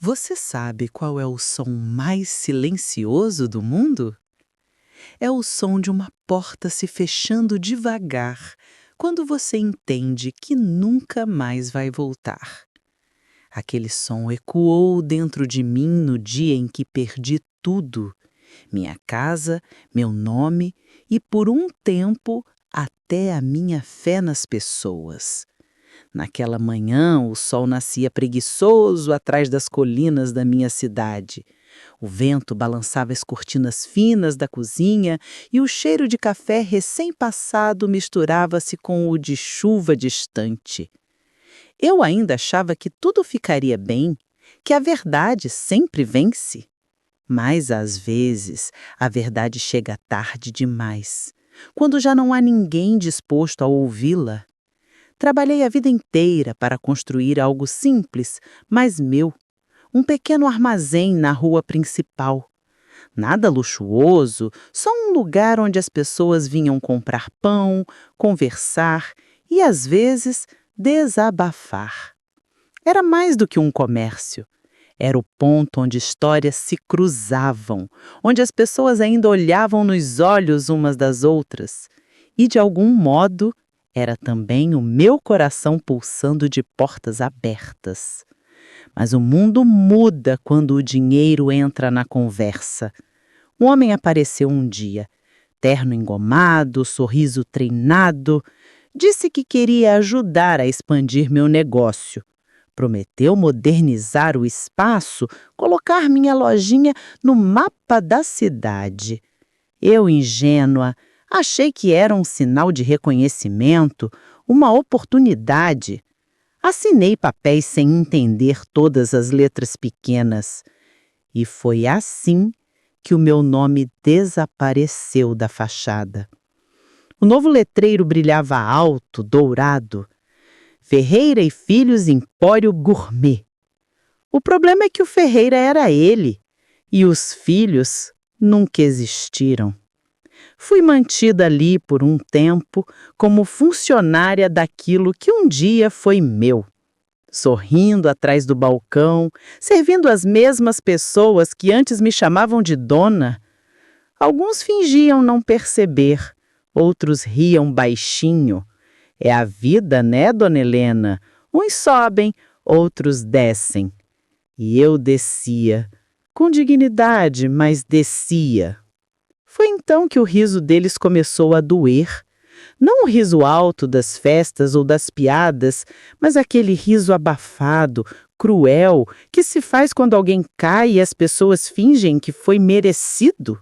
Você sabe qual é o som mais silencioso do mundo? É o som de uma porta se fechando devagar, quando você entende que nunca mais vai voltar. Aquele som ecoou dentro de mim no dia em que perdi tudo: minha casa, meu nome e, por um tempo, até a minha fé nas pessoas. Naquela manhã, o sol nascia preguiçoso atrás das colinas da minha cidade. O vento balançava as cortinas finas da cozinha e o cheiro de café recém-passado misturava-se com o de chuva distante. Eu ainda achava que tudo ficaria bem, que a verdade sempre vence. Mas, às vezes, a verdade chega tarde demais, quando já não há ninguém disposto a ouvi-la. Trabalhei a vida inteira para construir algo simples, mas meu, um pequeno armazém na rua principal. Nada luxuoso, só um lugar onde as pessoas vinham comprar pão, conversar e, às vezes, desabafar. Era mais do que um comércio. Era o ponto onde histórias se cruzavam, onde as pessoas ainda olhavam nos olhos umas das outras. E, de algum modo, era também o meu coração pulsando de portas abertas. Mas o mundo muda quando o dinheiro entra na conversa. Um homem apareceu um dia, terno engomado, sorriso treinado. Disse que queria ajudar a expandir meu negócio. Prometeu modernizar o espaço, colocar minha lojinha no mapa da cidade. Eu, ingênua, achei que era um sinal de reconhecimento, uma oportunidade. Assinei papéis sem entender todas as letras pequenas. E foi assim que o meu nome desapareceu da fachada. O novo letreiro brilhava alto, dourado. Ferreira e Filhos Empório Gourmet. O problema é que o Ferreira era ele, e os filhos nunca existiram. Fui mantida ali por um tempo como funcionária daquilo que um dia foi meu. Sorrindo atrás do balcão, servindo as mesmas pessoas que antes me chamavam de dona. Alguns fingiam não perceber, outros riam baixinho. É a vida, né, dona Helena? Uns sobem, outros descem. E eu descia, com dignidade, mas descia. Foi então que o riso deles começou a doer. Não o riso alto das festas ou das piadas, mas aquele riso abafado, cruel, que se faz quando alguém cai e as pessoas fingem que foi merecido.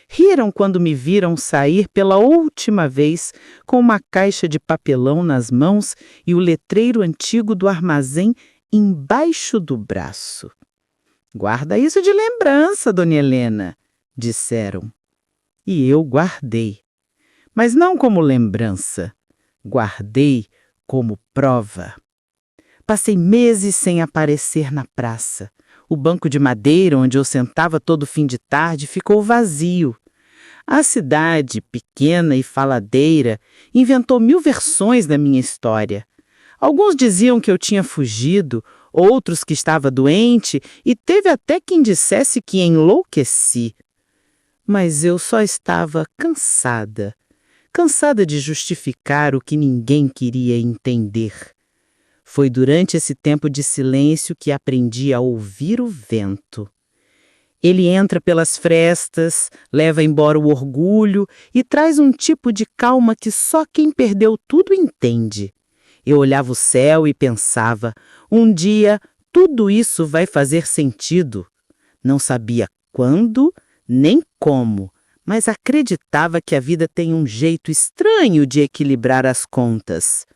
Riram quando me viram sair pela última vez com uma caixa de papelão nas mãos e o letreiro antigo do armazém embaixo do braço. "Guarda isso de lembrança, dona Helena", disseram. E eu guardei. Mas não como lembrança. Guardei como prova. Passei meses sem aparecer na praça. O banco de madeira onde eu sentava todo fim de tarde ficou vazio. A cidade, pequena e faladeira, inventou 1000 versões da minha história. Alguns diziam que eu tinha fugido, outros que estava doente e teve até quem dissesse que enlouqueci. Mas eu só estava cansada. Cansada de justificar o que ninguém queria entender. Foi durante esse tempo de silêncio que aprendi a ouvir o vento. Ele entra pelas frestas, leva embora o orgulho e traz um tipo de calma que só quem perdeu tudo entende. Eu olhava o céu e pensava, um dia tudo isso vai fazer sentido. Não sabia quando, nem como, mas acreditava que a vida tem um jeito estranho de equilibrar as contas.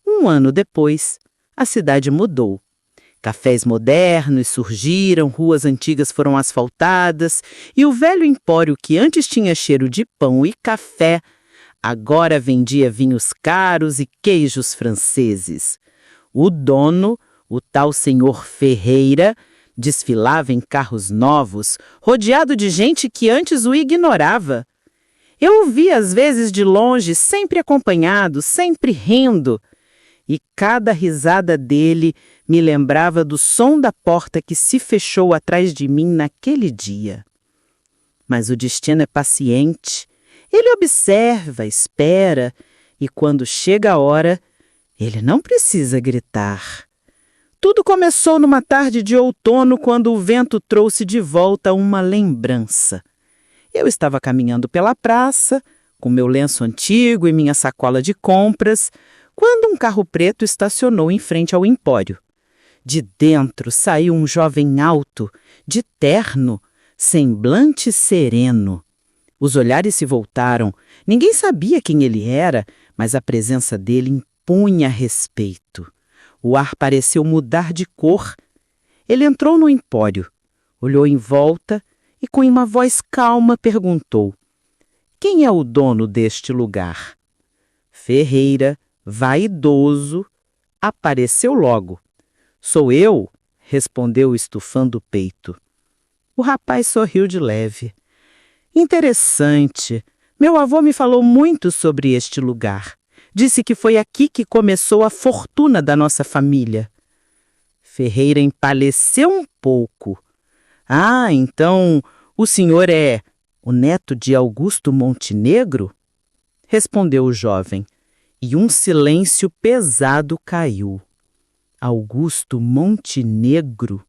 Um ano depois, a cidade mudou. Cafés modernos surgiram, ruas antigas foram asfaltadas e o velho empório que antes tinha cheiro de pão e café, agora vendia vinhos caros e queijos franceses. O dono, o tal senhor Ferreira, desfilava em carros novos, rodeado de gente que antes o ignorava. Eu o via às vezes de longe, sempre acompanhado, sempre rindo. E cada risada dele Me lembrava do som da porta que se fechou atrás de mim naquele dia. Mas o destino é paciente. Ele observa, espera, e quando chega a hora, ele não precisa gritar. Tudo começou numa tarde de outono, quando o vento trouxe de volta uma lembrança. Eu estava caminhando pela praça, com meu lenço antigo e minha sacola de compras, quando um carro preto estacionou em frente ao empório. De dentro saiu um jovem alto, de terno, semblante sereno. Os olhares se voltaram. Ninguém sabia quem ele era, mas a presença dele impunha respeito. O ar pareceu mudar de cor. Ele entrou no empório, olhou em volta e, com uma voz calma, perguntou: quem é o dono deste lugar? Ferreira, vaidoso, apareceu logo. Sou eu, respondeu estufando o peito. O rapaz sorriu de leve. Interessante. Meu avô me falou muito sobre este lugar. Disse que foi aqui que começou a fortuna da nossa família. Ferreira empalideceu um pouco. Ah, então o senhor é o neto de Augusto Montenegro? Respondeu o jovem, e um silêncio pesado caiu. Augusto Montenegro?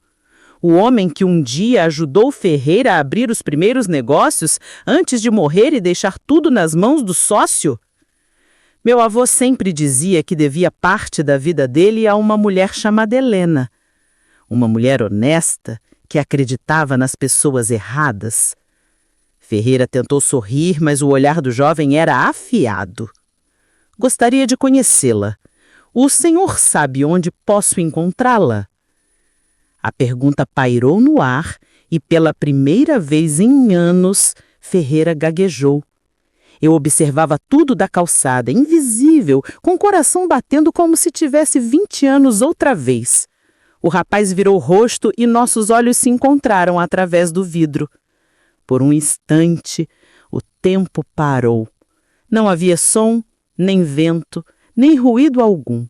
O homem que um dia ajudou Ferreira a abrir os primeiros negócios antes de morrer e deixar tudo nas mãos do sócio? Meu avô sempre dizia que devia parte da vida dele a uma mulher chamada Helena. Uma mulher honesta que acreditava nas pessoas erradas. Ferreira tentou sorrir, mas o olhar do jovem era afiado. Gostaria de conhecê-la. O senhor sabe onde posso encontrá-la? A pergunta pairou no ar e, pela primeira vez em anos, Ferreira gaguejou. Eu observava tudo da calçada, invisível, com o coração batendo como se tivesse 20 anos outra vez. O rapaz virou o rosto e nossos olhos se encontraram através do vidro. Por um instante, o tempo parou. Não havia som, nem vento, nem ruído algum.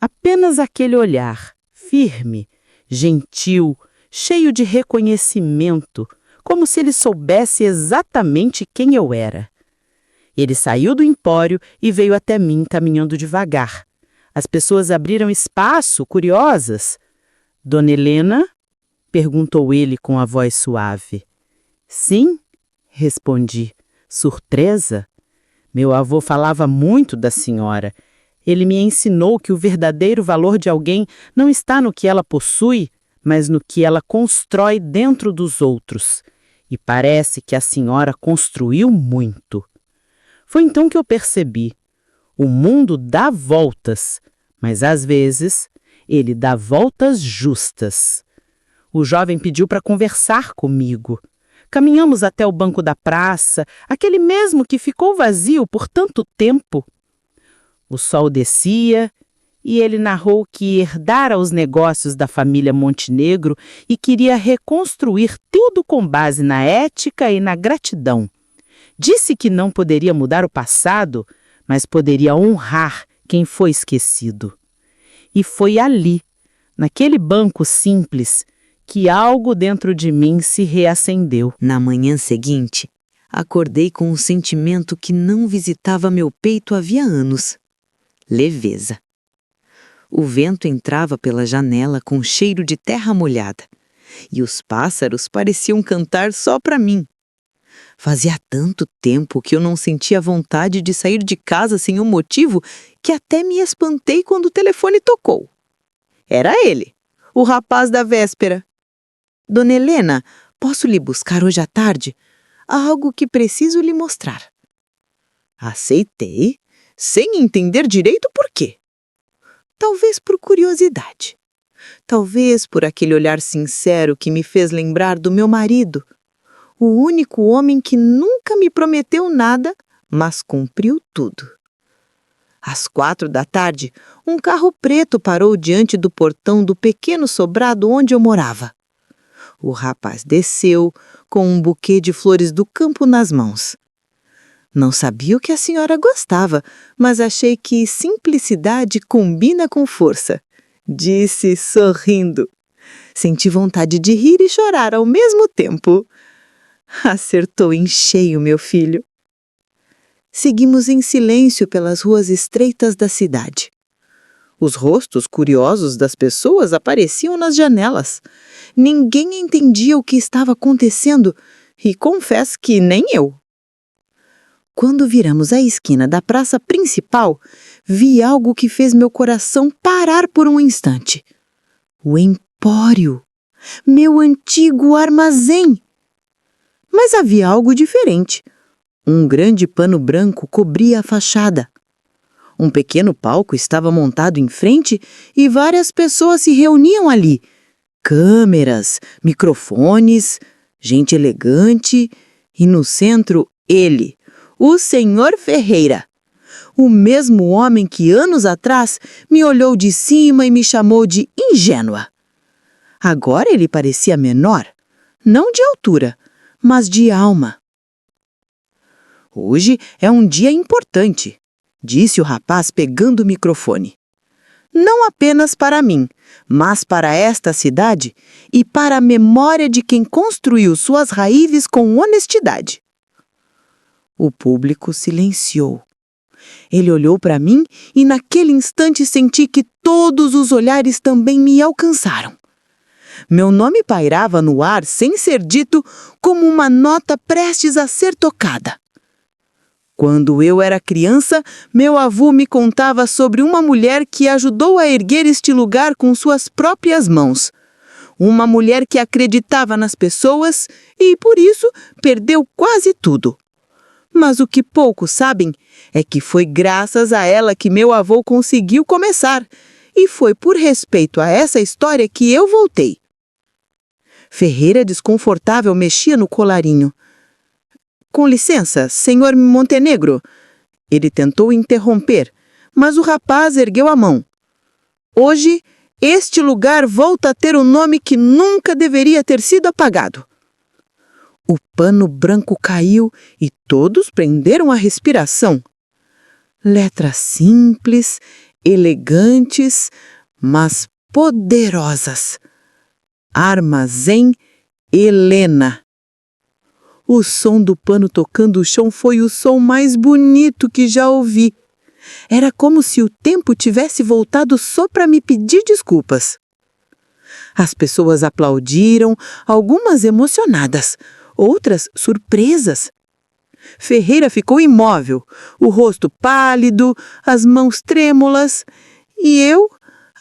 Apenas aquele olhar, firme, gentil, cheio de reconhecimento, como se ele soubesse exatamente quem eu era. Ele saiu do empório e veio até mim caminhando devagar. As pessoas abriram espaço, curiosas. Dona Helena? Perguntou ele com a voz suave. Sim, respondi, surpresa. Meu avô falava muito da senhora. Ele me ensinou que o verdadeiro valor de alguém não está no que ela possui, mas no que ela constrói dentro dos outros. E parece que a senhora construiu muito. Foi então que eu percebi. O mundo dá voltas, mas às vezes ele dá voltas justas. O jovem pediu para conversar comigo. Caminhamos até o banco da praça, aquele mesmo que ficou vazio por tanto tempo. O sol descia e ele narrou que herdara os negócios da família Montenegro e queria reconstruir tudo com base na ética e na gratidão. Disse que não poderia mudar o passado, mas poderia honrar quem foi esquecido. E foi ali, naquele banco simples, que algo dentro de mim se reacendeu. Na manhã seguinte, acordei com um sentimento que não visitava meu peito havia anos. Leveza. O vento entrava pela janela com cheiro de terra molhada, e os pássaros pareciam cantar só para mim. Fazia tanto tempo que eu não sentia vontade de sair de casa sem um motivo que até me espantei quando o telefone tocou. Era ele, o rapaz da véspera. Dona Helena, posso lhe buscar hoje à tarde? Há algo que preciso lhe mostrar. Aceitei, sem entender direito por quê. Talvez por curiosidade. Talvez por aquele olhar sincero que me fez lembrar do meu marido. O único homem que nunca me prometeu nada, mas cumpriu tudo. Às 4 da tarde, um carro preto parou diante do portão do pequeno sobrado onde eu morava. O rapaz desceu, com um buquê de flores do campo nas mãos. Não sabia o que a senhora gostava, mas achei que simplicidade combina com força. disse sorrindo. Senti vontade de rir e chorar ao mesmo tempo. Acertou em cheio, meu filho. Seguimos em silêncio pelas ruas estreitas da cidade. Os rostos curiosos das pessoas apareciam nas janelas. Ninguém entendia o que estava acontecendo e confesso que nem eu. Quando viramos a esquina da praça principal, vi algo que fez meu coração parar por um instante. O empório! Meu antigo armazém! Mas havia algo diferente. Um grande pano branco cobria a fachada. Um pequeno palco estava montado em frente e várias pessoas se reuniam ali. Câmeras, microfones, gente elegante e no centro ele, o Senhor Ferreira. O mesmo homem que anos atrás me olhou de cima e me chamou de ingênua. Agora ele parecia menor, não de altura, mas de alma. Hoje é um dia importante, disse o rapaz pegando o microfone. Não apenas para mim, mas para esta cidade e para a memória de quem construiu suas raízes com honestidade. O público silenciou. Ele olhou para mim e naquele instante senti que todos os olhares também me alcançaram. Meu nome pairava no ar sem ser dito como uma nota prestes a ser tocada. Quando eu era criança, meu avô me contava sobre uma mulher que ajudou a erguer este lugar com suas próprias mãos. Uma mulher que acreditava nas pessoas e, por isso, perdeu quase tudo. Mas o que poucos sabem é que foi graças a ela que meu avô conseguiu começar, e foi por respeito a essa história que eu voltei. Ferreira, desconfortável, mexia no colarinho. Com licença, senhor Montenegro. Ele tentou interromper, mas o rapaz ergueu a mão. Hoje, este lugar volta a ter um nome que nunca deveria ter sido apagado. O pano branco caiu e todos prenderam a respiração. Letras simples, elegantes, mas poderosas. Armazém Helena. O som do pano tocando o chão foi o som mais bonito que já ouvi. Era como se o tempo tivesse voltado só para me pedir desculpas. As pessoas aplaudiram, algumas emocionadas, outras surpresas. Ferreira ficou imóvel, o rosto pálido, as mãos trêmulas, e eu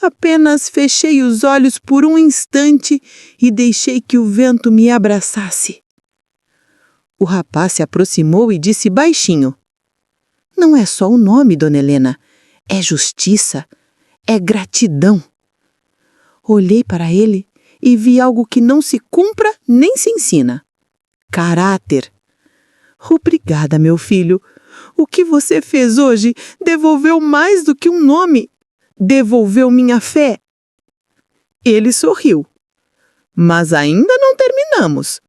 apenas fechei os olhos por um instante e deixei que o vento me abraçasse. O rapaz se aproximou e disse baixinho: Não é só o nome, dona Helena, é justiça, é gratidão. Olhei para ele e vi algo que não se cumpra nem se ensina. Caráter. Obrigada, meu filho. O que você fez hoje devolveu mais do que um nome. Devolveu minha fé. Ele sorriu. Mas ainda não terminamos.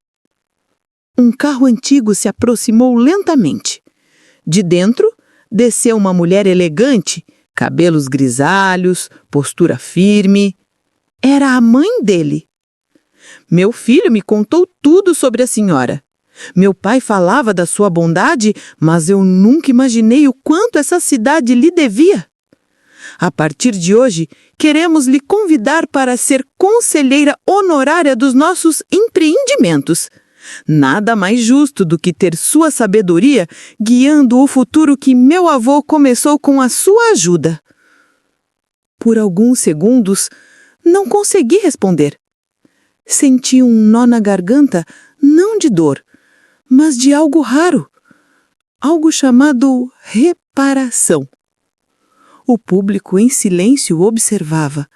Um carro antigo se aproximou lentamente. De dentro, desceu uma mulher elegante, cabelos grisalhos, postura firme. Era a mãe dele. Meu filho me contou tudo sobre a senhora. Meu pai falava da sua bondade, mas eu nunca imaginei o quanto essa cidade lhe devia. A partir de hoje, queremos lhe convidar para ser conselheira honorária dos nossos empreendimentos. Nada mais justo do que ter sua sabedoria guiando o futuro que meu avô começou com a sua ajuda. Por alguns segundos, não consegui responder. Senti um nó na garganta, não de dor, mas de algo raro, algo chamado reparação. O público em silêncio observava.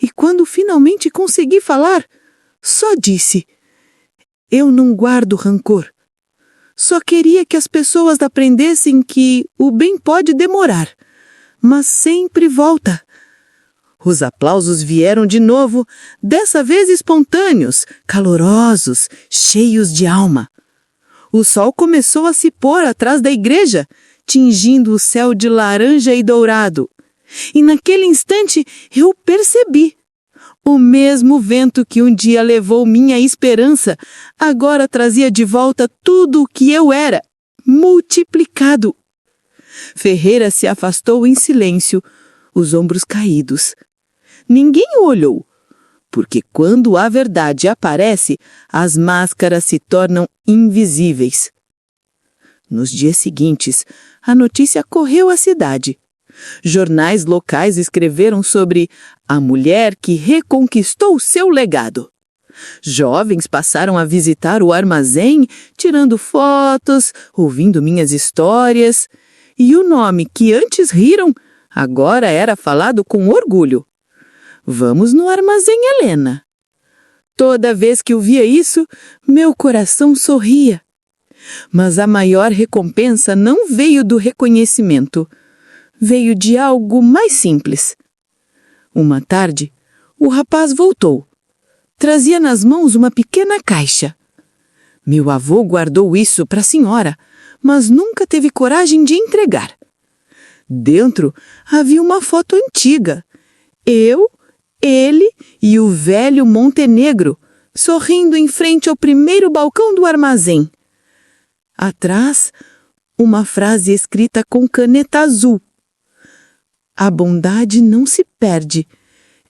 E quando finalmente consegui falar, só disse: Eu não guardo rancor. Só queria que as pessoas aprendessem que o bem pode demorar, mas sempre volta. Os aplausos vieram de novo, dessa vez espontâneos, calorosos, cheios de alma. O sol começou a se pôr atrás da igreja, tingindo o céu de laranja e dourado. E naquele instante eu percebi. O mesmo vento que um dia levou minha esperança, agora trazia de volta tudo o que eu era, multiplicado. Ferreira se afastou em silêncio, os ombros caídos. Ninguém o olhou, porque quando a verdade aparece, as máscaras se tornam invisíveis. Nos dias seguintes, a notícia correu à cidade. Jornais locais escreveram sobre a mulher que reconquistou seu legado. Jovens passaram a visitar o armazém, tirando fotos, ouvindo minhas histórias. E o nome que antes riram, agora era falado com orgulho. Vamos no armazém, Helena. Toda vez que eu via isso, meu coração sorria. Mas a maior recompensa não veio do reconhecimento. Veio de algo mais simples. Uma tarde, o rapaz voltou. Trazia nas mãos uma pequena caixa. Meu avô guardou isso para a senhora, mas nunca teve coragem de entregar. Dentro havia uma foto antiga. Eu, ele e o velho Montenegro, sorrindo em frente ao primeiro balcão do armazém. Atrás, uma frase escrita com caneta azul. A bondade não se perde.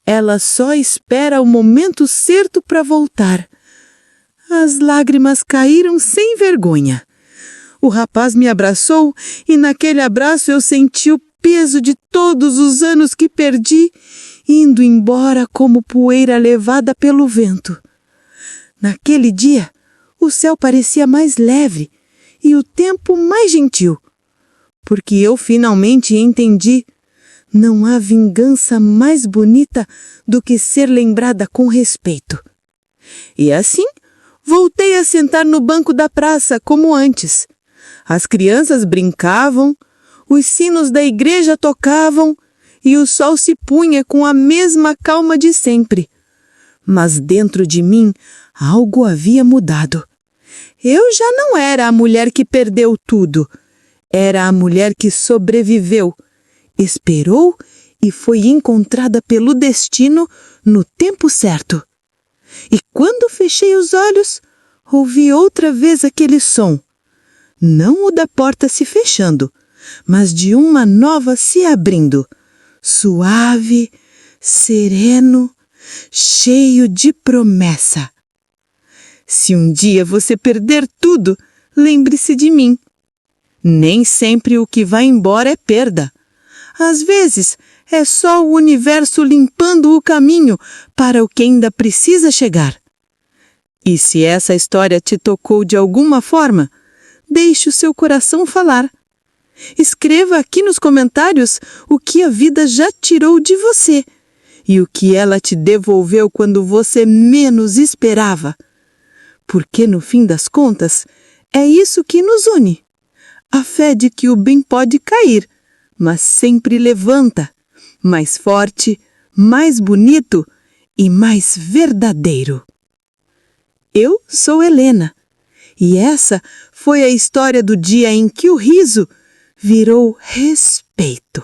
Ela só espera o momento certo para voltar. As lágrimas caíram sem vergonha. O rapaz me abraçou e naquele abraço eu senti o peso de todos os anos que perdi, indo embora como poeira levada pelo vento. Naquele dia, o céu parecia mais leve e o tempo mais gentil, porque eu finalmente entendi: não há vingança mais bonita do que ser lembrada com respeito. E assim, voltei a sentar no banco da praça como antes. As crianças brincavam, os sinos da igreja tocavam e o sol se punha com a mesma calma de sempre. Mas dentro de mim, algo havia mudado. Eu já não era a mulher que perdeu tudo. Era a mulher que sobreviveu, esperou e foi encontrada pelo destino no tempo certo. E quando fechei os olhos, ouvi outra vez aquele som. Não o da porta se fechando, mas de uma nova se abrindo. Suave, sereno, cheio de promessa. Se um dia você perder tudo, lembre-se de mim. Nem sempre o que vai embora é perda. Às vezes, é só o universo limpando o caminho para o que ainda precisa chegar. E se essa história te tocou de alguma forma, deixe o seu coração falar. Escreva aqui nos comentários o que a vida já tirou de você e o que ela te devolveu quando você menos esperava. Porque, no fim das contas, é isso que nos une. A fé de que o bem pode cair, mas sempre levanta, mais forte, mais bonito e mais verdadeiro. Eu sou Helena, e essa foi a história do dia em que o riso virou respeito.